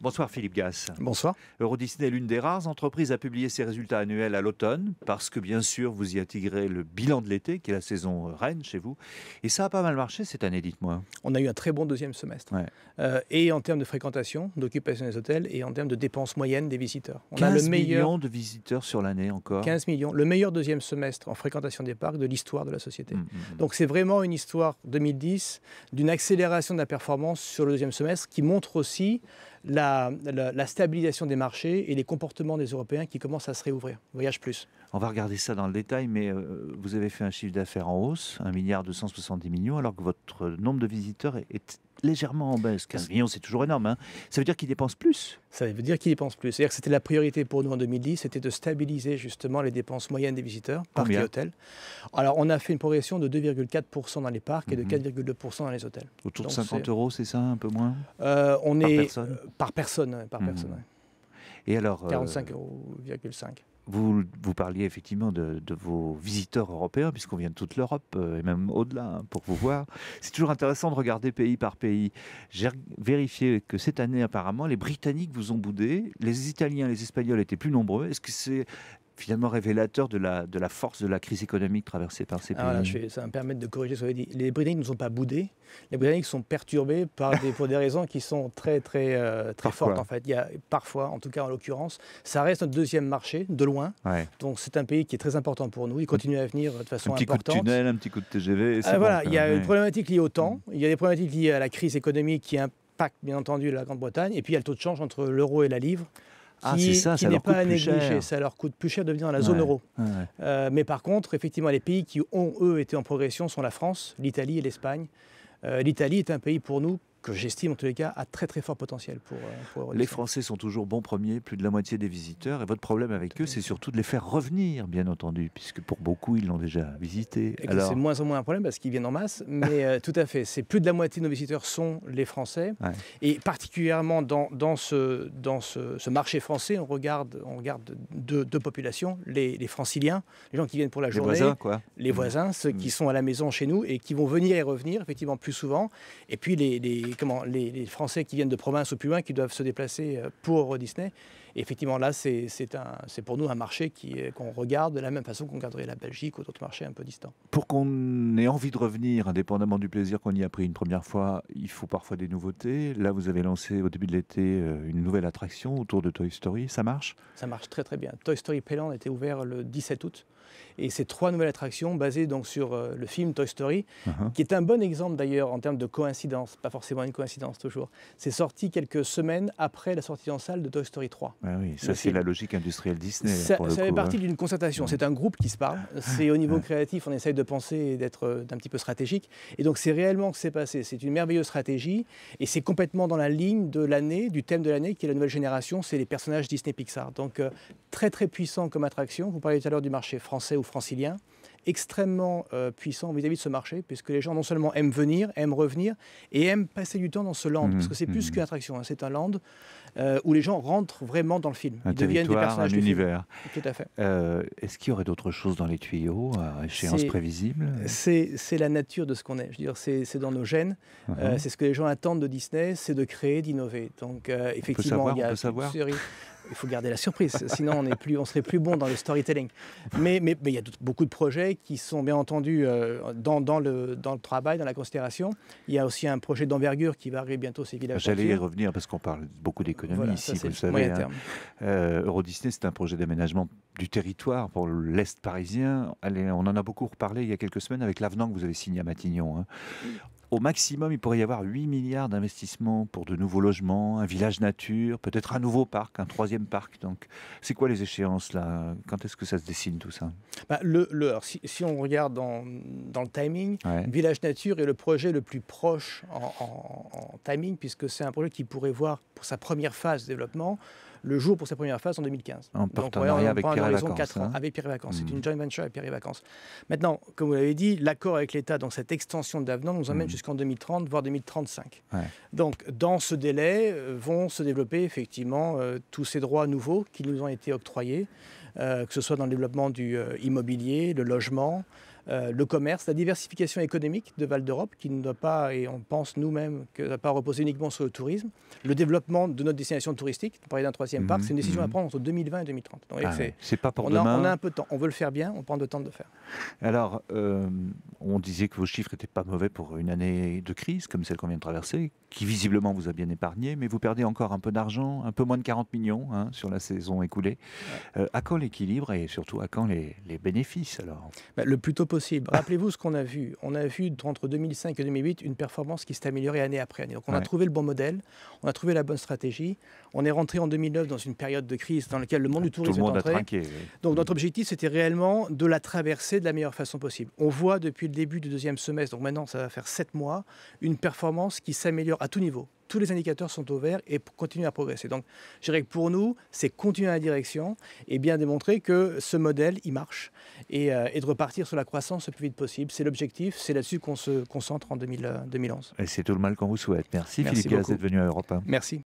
Bonsoir Philippe Gass. Bonsoir. Eurodisney est l'une des rares entreprises à publier ses résultats annuels à l'automne, parce que bien sûr vous y intégrez le bilan de l'été, qui est la saison reine chez vous. Et ça a pas mal marché cette année, dites-moi. On a eu un très bon deuxième semestre. Ouais. Et en termes de fréquentation, d'occupation des hôtels, et en termes de dépenses moyennes des visiteurs. On a le meilleur millions de visiteurs sur l'année encore. 15 millions. Le meilleur deuxième semestre en fréquentation des parcs de l'histoire de la société. Donc c'est vraiment une histoire 2010 d'une accélération de la performance sur le deuxième semestre qui montre aussi la stabilisation des marchés et les comportements des Européens qui commencent à se réouvrir. Voyage plus. On va regarder ça dans le détail, mais vous avez fait un chiffre d'affaires en hausse, 1,270 milliard, alors que votre nombre de visiteurs est légèrement en baisse. 15 millions, c'est toujours énorme. Hein. Ça veut dire qu'ils dépensent plus. Ça veut dire qu'ils dépensent plus. C'est-à-dire que c'était la priorité pour nous en 2010, c'était de stabiliser justement les dépenses moyennes des visiteurs, parcs et hôtels. Alors, on a fait une progression de 2,4% dans les parcs et de 4,2% dans les hôtels. Autour de 50 €, c'est ça, un peu moins Par personne. Ouais. Et alors 45,5 €. Vous parliez effectivement de vos visiteurs européens, puisqu'on vient de toute l'Europe, et même au-delà, pour vous voir. C'est toujours intéressant de regarder pays par pays. J'ai vérifié que cette année, apparemment, les Britanniques vous ont boudé, les Italiens, les Espagnols étaient plus nombreux. Est-ce que c'est finalement révélateur de la force de la crise économique traversée par ces pays? Voilà, ça va me permettre de corriger ce que vous avez dit. Les Britanniques ne sont pas boudés. Les Britanniques sont perturbés pour des raisons qui sont très fortes. En fait, il y a parfois, en tout cas en l'occurrence, ça reste notre deuxième marché de loin. Ouais. Donc c'est un pays qui est très important pour nous. Il continue à venir de façon importante. Un petit coup de tunnel, un petit coup de TGV. Voilà, il y a une problématique liée au temps. Il y a des problématiques liées à la crise économique qui impactent bien entendu la Grande-Bretagne. Et puis il y a le taux de change entre l'euro et la livre. Qui n'est pas à négliger. Ça leur coûte plus cher de venir dans la zone euro. Mais par contre, effectivement, les pays qui ont, eux, été en progression sont la France, l'Italie et l'Espagne. L'Italie est un pays pour nous que j'estime en tous les cas à très fort potentiel pour Eurodisney. Les Français sont toujours bons premiers, plus de la moitié des visiteurs, et votre problème avec eux, c'est surtout de les faire revenir, bien entendu, puisque pour beaucoup, ils l'ont déjà visité. Alors... C'est de moins en moins un problème parce qu'ils viennent en masse, mais tout à fait, c'est plus de la moitié de nos visiteurs sont les Français, et particulièrement dans ce marché français, on regarde deux populations, les Franciliens, les gens qui viennent pour la journée, voisins, quoi. Les voisins, ceux qui sont à la maison chez nous et qui vont venir et revenir, effectivement, plus souvent, et puis les Français qui viennent de province ou plus loin, qui doivent se déplacer pour Eurodisney. Et effectivement, là, c'est pour nous un marché qu'on regarde de la même façon qu'on regarderait la Belgique ou d'autres marchés un peu distants. Pour qu'on ait envie de revenir, indépendamment du plaisir qu'on y a pris une première fois, il faut parfois des nouveautés. Là, vous avez lancé au début de l'été une nouvelle attraction autour de Toy Story. Ça marche? Ça marche très bien. Toy Story Playland a été ouvert le 17 août. Et c'est 3 nouvelles attractions basées donc sur le film Toy Story, qui est un bon exemple d'ailleurs en termes de coïncidence, pas forcément une coïncidence toujours. C'est sorti quelques semaines après la sortie en salle de Toy Story 3. Ah oui, ça c'est la logique industrielle Disney. Ça fait partie d'une concertation, c'est un groupe qui se parle, c'est au niveau créatif, on essaye de penser et d'être un petit peu stratégique. Et donc c'est réellement ce qui s'est passé, c'est une merveilleuse stratégie et c'est complètement dans la ligne de l'année, du thème de l'année qui est la nouvelle génération, c'est les personnages Disney Pixar. Donc très puissant comme attraction, vous parliez tout à l'heure du marché français ou francilien, extrêmement puissant vis-à-vis de ce marché, puisque les gens non seulement aiment venir, aiment revenir, et aiment passer du temps dans ce land, parce que c'est plus qu'une attraction, hein, c'est un land où les gens rentrent vraiment dans le film. Ils deviennent des personnages du univers. Tout à fait. Est-ce qu'il y aurait d'autres choses dans les tuyaux, à échéance prévisible? C'est la nature de ce qu'on est. Je veux dire, c'est dans nos gènes. C'est ce que les gens attendent de Disney, c'est de créer, d'innover. Donc, effectivement, il y a une série. Il faut garder la surprise, sinon on serait plus bon dans le storytelling. Mais il y a beaucoup de projets qui sont bien entendu dans le travail, dans la considération. Il y a aussi un projet d'envergure qui va arriver bientôt, c'est Village J'allais y revenir parce qu'on parle beaucoup d'économie ici, vous le savez. Eurodisney, c'est un projet d'aménagement du territoire pour l'Est parisien. Allez, on en a beaucoup reparlé il y a quelques semaines avec l'avenant que vous avez signé à Matignon. Hein. Au maximum, il pourrait y avoir 8 milliards d'investissements pour de nouveaux logements, un village nature, peut-être un nouveau parc, un 3e parc. Donc, c'est quoi les échéances là? Quand est-ce que ça se dessine tout ça? Alors, si on regarde dans le timing, village nature est le projet le plus proche en timing, puisque c'est un projet qui pourrait voir pour sa première phase de développement le jour pour sa première phase en 2015. En partenariat avec Pierre et Vacances. 4 ans, avec Pierre et Vacances. C'est une joint venture avec Pierre et Vacances. Maintenant, comme vous l'avez dit, l'accord avec l'État, donc cette extension d'avenant, nous emmène jusqu'en 2030, voire 2035. Donc, dans ce délai, vont se développer effectivement tous ces droits nouveaux qui nous ont été octroyés, que ce soit dans le développement du immobilier, le logement, le commerce, la diversification économique de Val d'Europe, qui ne doit pas, et on pense nous-mêmes, que ne doit pas reposer uniquement sur le tourisme, le développement de notre destination touristique, on parlait d'un 3e parc, c'est une décision à prendre entre 2020 et 2030. Donc, c'est pas pour demain. On a un peu de temps, on veut le faire bien, on prend le temps de le faire. Alors, on disait que vos chiffres n'étaient pas mauvais pour une année de crise, comme celle qu'on vient de traverser, qui visiblement vous a bien épargné, mais vous perdez encore un peu d'argent, un peu moins de 40 millions sur la saison écoulée. À quand l'équilibre et surtout à quand les bénéfices alors? Le plus tôt possible. Rappelez-vous ce qu'on a vu. On a vu entre 2005 et 2008 une performance qui s'est améliorée année après année. Donc on a trouvé le bon modèle, on a trouvé la bonne stratégie. On est rentré en 2009 dans une période de crise dans laquelle le monde du tourisme est entré. A trinqué, oui. Donc notre objectif, c'était réellement de la traverser de la meilleure façon possible. On voit depuis le début du 2e semestre, donc maintenant ça va faire 7 mois, une performance qui s'améliore à tout niveau. Tous les indicateurs sont au vert et continuent à progresser. Donc, je dirais que pour nous, c'est continuer dans la direction et bien démontrer que ce modèle, il marche et de repartir sur la croissance le plus vite possible. C'est l'objectif, c'est là-dessus qu'on se concentre en 2011. Et c'est tout le mal qu'on vous souhaite. Merci Philippe Gaz d'être venu à Europe 1. Merci.